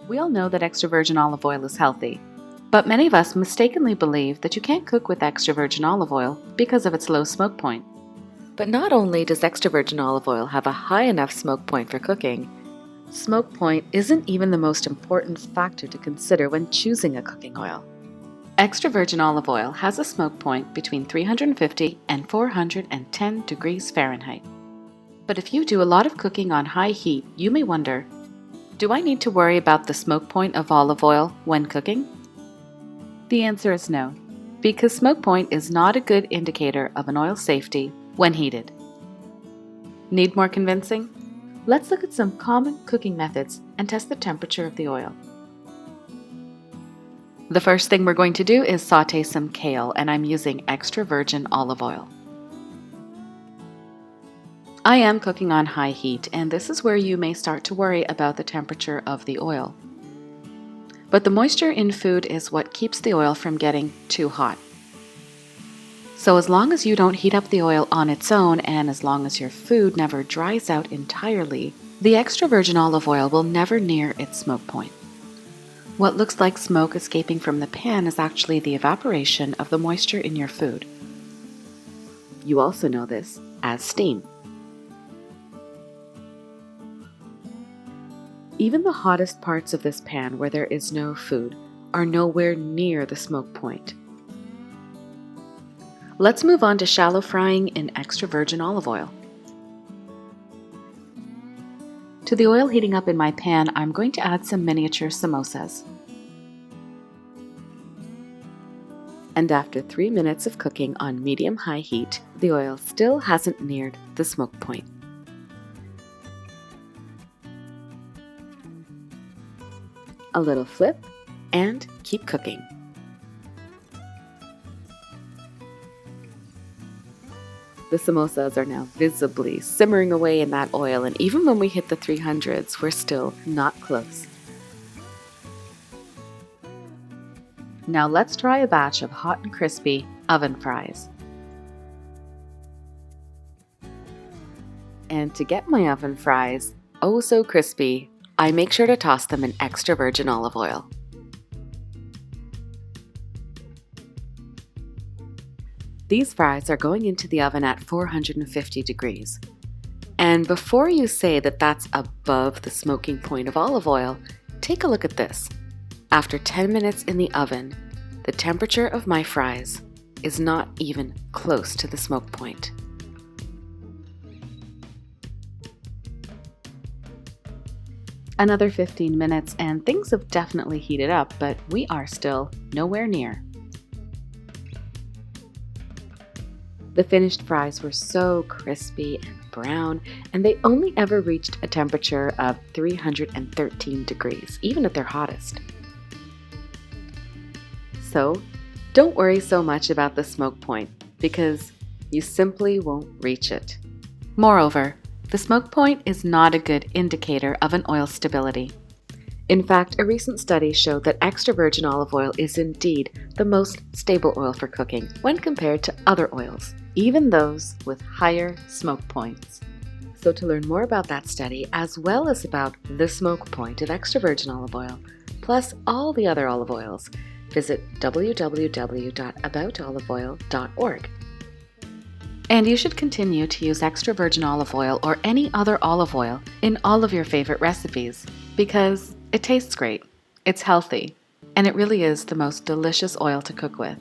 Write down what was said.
We all know that extra virgin olive oil is healthy, but many of us mistakenly believe that you can't cook with extra virgin olive oil because of its low smoke point. But not only does extra virgin olive oil have a high enough smoke point for cooking, smoke point isn't even the most important factor to consider when choosing a cooking oil. Extra virgin olive oil has a smoke point between 350 and 410 degrees Fahrenheit. But if you do a lot of cooking on high heat, you may wonder, do I need to worry about the smoke point of olive oil when cooking? The answer is no, because smoke point is not a good indicator of an oil's safety when heated. Need more convincing? Let's look at some common cooking methods and test the temperature of the oil. The first thing we're going to do is sauté some kale, and I'm using extra virgin olive oil. I am cooking on high heat, and this is where you may start to worry about the temperature of the oil. But the moisture in food is what keeps the oil from getting too hot. So as long as you don't heat up the oil on its own, and as long as your food never dries out entirely, the extra virgin olive oil will never near its smoke point. What looks like smoke escaping from the pan is actually the evaporation of the moisture in your food. You also know this as steam. Even the hottest parts of this pan where there is no food are nowhere near the smoke point. Let's move on to shallow frying in extra virgin olive oil. To the oil heating up in my pan, I'm going to add some miniature samosas. And after 3 minutes of cooking on medium-high heat, the oil still hasn't neared the smoke point. A little flip, and keep cooking. The samosas are now visibly simmering away in that oil, and even when we hit the 300s, we're still not close. Now let's try a batch of hot and crispy oven fries. And to get my oven fries oh so crispy, I make sure to toss them in extra virgin olive oil. These fries are going into the oven at 450 degrees. And before you say that that's above the smoking point of olive oil, take a look at this. After 10 minutes in the oven, the temperature of my fries is not even close to the smoke point. Another 15 minutes and things have definitely heated up, but we are still nowhere near. The finished fries were so crispy and brown, and they only ever reached a temperature of 313 degrees, even at their hottest. So, don't worry so much about the smoke point, because you simply won't reach it. Moreover, the smoke point is not a good indicator of an oil stability. In fact, a recent study showed that extra virgin olive oil is indeed the most stable oil for cooking when compared to other oils, even those with higher smoke points. So to learn more about that study, as well as about the smoke point of extra virgin olive oil, plus all the other olive oils, visit www.aboutoliveoil.org. And you should continue to use extra virgin olive oil or any other olive oil in all of your favorite recipes, because it tastes great, it's healthy, and it really is the most delicious oil to cook with.